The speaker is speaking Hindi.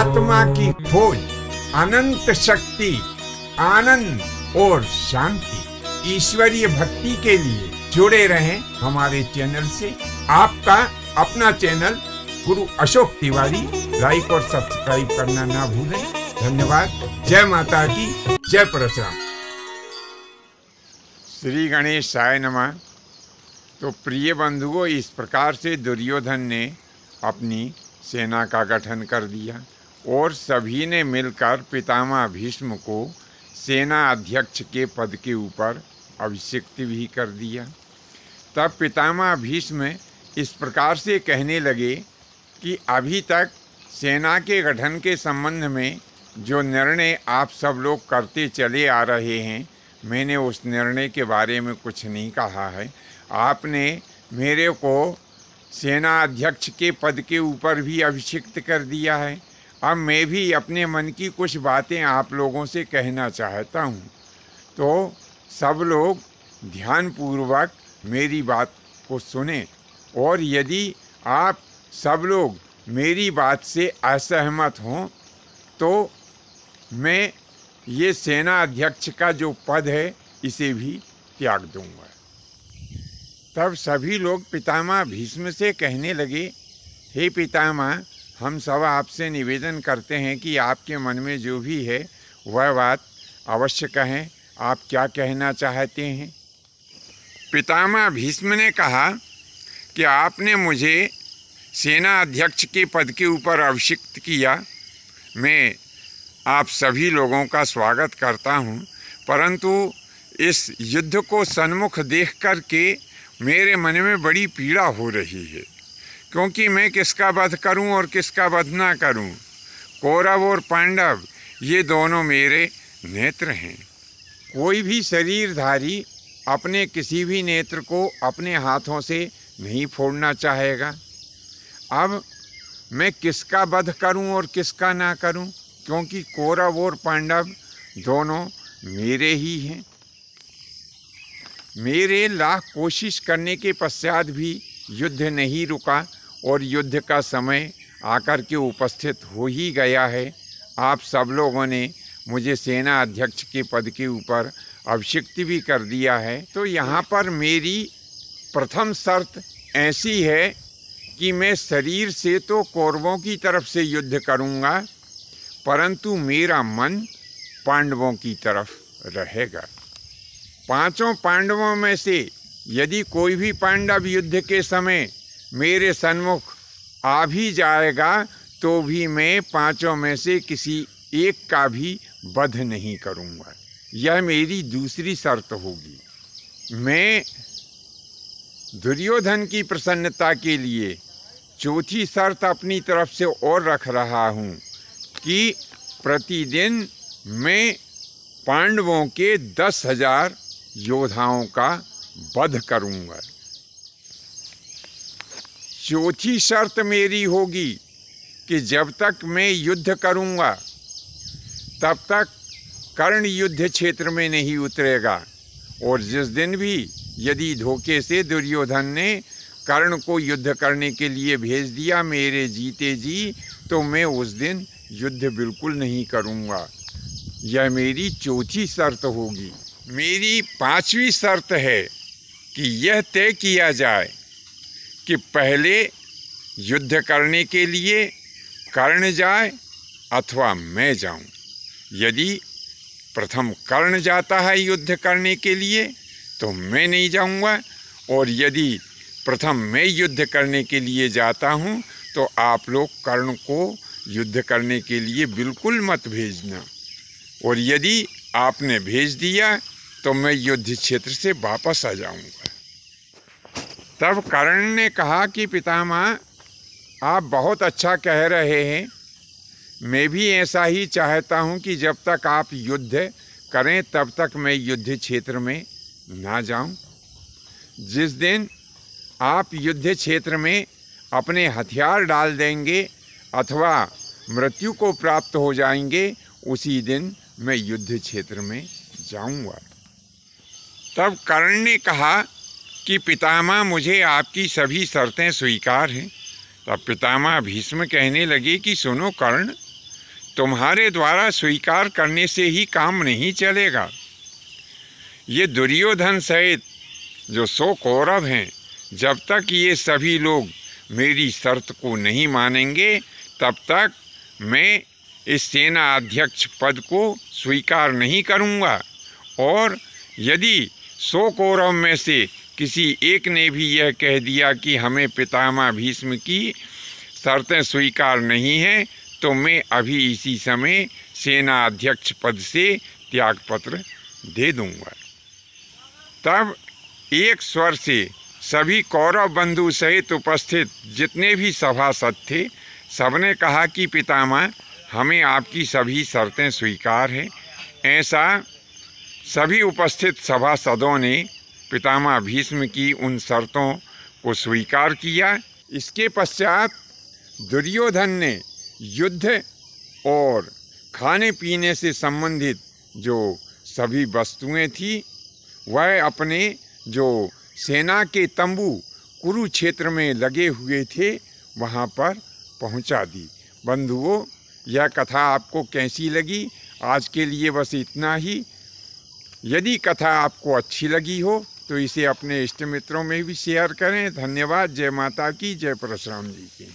आत्मा की खोज, अनंत शक्ति, आनंद और शांति, ईश्वरीय भक्ति के लिए जुड़े रहें हमारे चैनल से। आपका अपना चैनल गुरु अशोक तिवारी, लाइक और सब्सक्राइब करना ना भूलें। धन्यवाद। जय माता की, जय परशुराम। श्री गणेशाय नमः। तो प्रिय बंधुओं, इस प्रकार से दुर्योधन ने अपनी सेना का गठन कर दिया और सभी ने मिलकर पितामह भीष्म को सेना अध्यक्ष के पद के ऊपर अभिषिक्त भी कर दिया। तब पितामह भीष्म इस प्रकार से कहने लगे कि अभी तक सेना के गठन के संबंध में जो निर्णय आप सब लोग करते चले आ रहे हैं, मैंने उस निर्णय के बारे में कुछ नहीं कहा है। आपने मेरे को सेना अध्यक्ष के पद के ऊपर भी अभिषिक्त कर दिया है। अब मैं भी अपने मन की कुछ बातें आप लोगों से कहना चाहता हूँ, तो सब लोग ध्यानपूर्वक मेरी बात को सुने। और यदि आप सब लोग मेरी बात से असहमत हों तो मैं ये सेना अध्यक्ष का जो पद है इसे भी त्याग दूंगा। तब सभी लोग पितामह भीष्म से कहने लगे, हे पितामह, हम सब आपसे निवेदन करते हैं कि आपके मन में जो भी है वह बात अवश्य कहें। आप क्या कहना चाहते हैं? पितामह भीष्म ने कहा कि आपने मुझे सेना अध्यक्ष के पद के ऊपर अभिषिक्त किया। मैं आप सभी लोगों का स्वागत करता हूं, परंतु इस युद्ध को सन्मुख देख कर के मेरे मन में बड़ी पीड़ा हो रही है, क्योंकि मैं किसका वध करूं और किसका वध ना करूं। कौरव और पांडव ये दोनों मेरे नेत्र हैं। कोई भी शरीरधारी अपने किसी भी नेत्र को अपने हाथों से नहीं फोड़ना चाहेगा। अब मैं किसका वध करूं और किसका ना करूं, क्योंकि कौरव और पांडव दोनों मेरे ही हैं। मेरे लाख कोशिश करने के पश्चात भी युद्ध नहीं रुका और युद्ध का समय आकर के उपस्थित हो ही गया है। आप सब लोगों ने मुझे सेना अध्यक्ष के पद के ऊपर अभिषिक्त भी कर दिया है। तो यहाँ पर मेरी प्रथम शर्त ऐसी है कि मैं शरीर से तो कौरवों की तरफ से युद्ध करूँगा, परंतु मेरा मन पांडवों की तरफ रहेगा। पांचों पांडवों में से यदि कोई भी पांडव युद्ध के समय मेरे सन्मुख आ भी जाएगा तो भी मैं पांचों में से किसी एक का भी वध नहीं करूंगा। यह मेरी दूसरी शर्त होगी। मैं दुर्योधन की प्रसन्नता के लिए चौथी शर्त अपनी तरफ से और रख रहा हूं कि प्रतिदिन मैं पांडवों के 10,000 योद्धाओं का वध करूंगा। चौथी शर्त मेरी होगी कि जब तक मैं युद्ध करूंगा तब तक कर्ण युद्ध क्षेत्र में नहीं उतरेगा। और जिस दिन भी यदि धोखे से दुर्योधन ने कर्ण को युद्ध करने के लिए भेज दिया मेरे जीते जी, तो मैं उस दिन युद्ध बिल्कुल नहीं करूंगा। यह मेरी चौथी शर्त होगी। मेरी पांचवी शर्त है कि यह तय किया जाए कि पहले युद्ध करने के लिए कर्ण जाए अथवा मैं जाऊं। यदि प्रथम कर्ण जाता है युद्ध करने के लिए तो मैं नहीं जाऊंगा, और यदि प्रथम मैं युद्ध करने के लिए जाता हूं तो आप लोग कर्ण को युद्ध करने के लिए बिल्कुल मत भेजना। और यदि आपने भेज दिया तो मैं युद्ध क्षेत्र से वापस आ जाऊंगा। तब कर्ण ने कहा कि पितामह, आप बहुत अच्छा कह रहे हैं। मैं भी ऐसा ही चाहता हूं कि जब तक आप युद्ध करें तब तक मैं युद्ध क्षेत्र में ना जाऊं। जिस दिन आप युद्ध क्षेत्र में अपने हथियार डाल देंगे अथवा मृत्यु को प्राप्त हो जाएंगे, उसी दिन मैं युद्ध क्षेत्र में जाऊंगा। तब कर्ण ने कहा कि पितामह, मुझे आपकी सभी शर्तें स्वीकार हैं। तब पितामह भीष्म कहने लगे कि सुनो कर्ण, तुम्हारे द्वारा स्वीकार करने से ही काम नहीं चलेगा। ये दुर्योधन सहित जो 100 कौरव हैं, जब तक ये सभी लोग मेरी शर्त को नहीं मानेंगे तब तक मैं इस सेना अध्यक्ष पद को स्वीकार नहीं करूँगा। और यदि 100 कौरव में से किसी एक ने भी यह कह दिया कि हमें पितामह भीष्म की शर्तें स्वीकार नहीं हैं, तो मैं अभी इसी समय सेना अध्यक्ष पद से त्यागपत्र दे दूंगा। तब एक स्वर से सभी कौरव बंधु सहित उपस्थित जितने भी सभासद थे, सबने कहा कि पितामह, हमें आपकी सभी शर्तें स्वीकार हैं। ऐसा सभी उपस्थित सभासदों ने पितामह भीष्म की उन शर्तों को स्वीकार किया। इसके पश्चात दुर्योधन ने युद्ध और खाने पीने से संबंधित जो सभी वस्तुएं थी वह अपने जो सेना के तंबू कुरुक्षेत्र में लगे हुए थे वहाँ पर पहुँचा दी। बंधुओं, यह कथा आपको कैसी लगी? आज के लिए बस इतना ही। यदि कथा आपको अच्छी लगी हो तो इसे अपने इष्ट मित्रों में भी शेयर करें। धन्यवाद। जय माता की, जय परशुराम जी की।